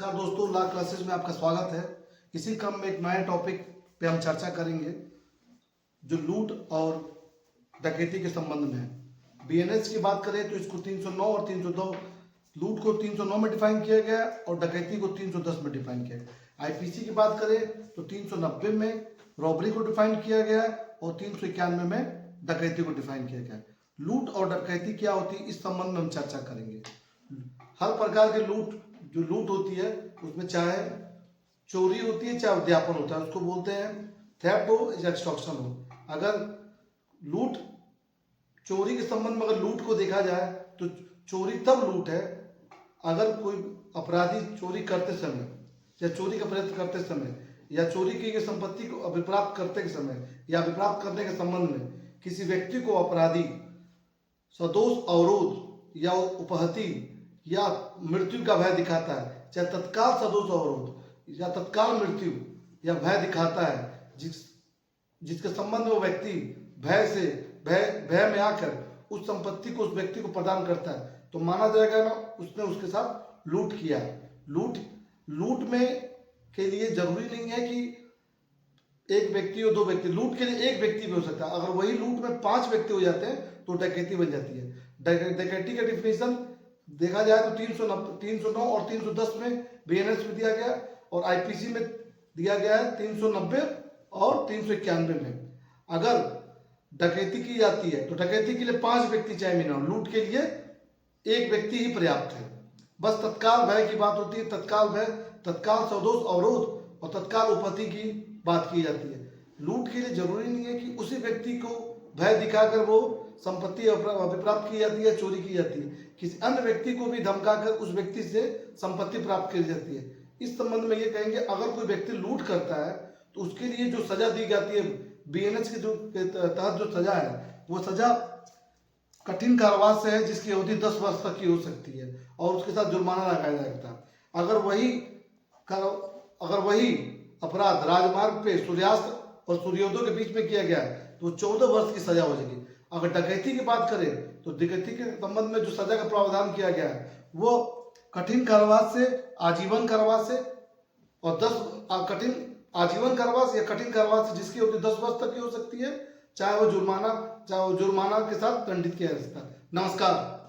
नमस्कार दोस्तों, law classes में आपका स्वागत है। इसी क्रम में एक नए टॉपिक पे हम चर्चा करेंगे जो लूट और डकैती के संबंध में है। बीएनएस की बात करें तो इसको 309 और 302, लूट को 309 में डिफाइन किया गया और डकैती को 310 में डिफाइन किया गया। आईपीसी की बात करें तो 390 में रॉबरी को डिफाइन किया गया और 391 में डकैती को डिफाइन किया गया। लूट और डकैती क्या होती है, इस संबंध में हम चर्चा करेंगे। हर प्रकार के जो लूट होती है उसमें चाहे चोरी होती है चाहे उद्यापन होता है, उसको बोलते हैं थेफ्ट हो या एक्सटॉर्शन हो। अगर लूट चोरी के संबंध में अगर लूट को देखा जाए तो चोरी तब लूट है अगर कोई अपराधी चोरी करते समय या चोरी का प्रयत्न करते समय या चोरी की गई संपत्ति को अभिप्राप्त करते के समय या अभिप्राप्त करने के संबंध में किसी व्यक्ति को अपराधी सदोष अवरोध या उपहति या मृत्यु का भय दिखाता है, चाहे तत्काल सदोष अवरोध या तत्काल मृत्यु या भय दिखाता है, जिसके संबंध में वो व्यक्ति भय में आकर उस संपत्ति को उस व्यक्ति को प्रदान करता है, तो माना जाएगा ना उसने उसके साथ लूट किया। लूट में के लिए जरूरी नहीं है कि एक व्यक्ति और दो व्यक्ति, लूट के लिए एक व्यक्ति भी हो सकता है। अगर वही लूट में 5 व्यक्ति हो जाते हैं तो डकैती बन जाती है। डकैती का डिफिनेशन देखा जाए तो 309 और 310 में बीएनएस में दिया गया और आईपीसी में दिया गया है 390 और 391 में। अगर डकैती की जाती है तो डकैती के लिए 5 व्यक्ति चाहिए मिनिमम, लूट के लिए एक व्यक्ति ही पर्याप्त है। बस तत्काल भय की बात होती है, तत्काल भय, तत्काल सदोष अवरोध और तत्काल उपहति की बात की जाती है। लूट के लिए जरूरी नहीं है कि उसी व्यक्ति को भय दिखाकर वो संपत्ति अभिप्राप्त की जाती है, चोरी की जाती है। किसी अन्य व्यक्ति को भी धमकाकर उस व्यक्ति से संपत्ति प्राप्त की जाती है। इस संबंध में ये कहेंगे अगर कोई व्यक्ति लूट करता है तो उसके लिए जो सजा दी जाती है बीएनएस के तहत जो सजा है वो सजा कठिन कारावास है, जिसकी अवधि 10 वर्ष तक की हो सकती है और उसके साथ जुर्माना लगाया जाता है। अगर वही अपराध राजमार्ग पे सूर्यास्त और सूर्योदय के बीच में किया गया है तो 14 वर्ष की सजा हो जाएगी। अगर डकैती की बात करें तो डकैती के संबंध में जो सजा का प्रावधान किया गया है वो कठिन कारावास से आजीवन कारावास से और 10 कठिन आजीवन कारावास या कठिन कारावास से जिसकी अवधि 10 वर्ष तक की हो सकती है, चाहे वो जुर्माना के साथ दंडित किया जा सकता है। नमस्कार।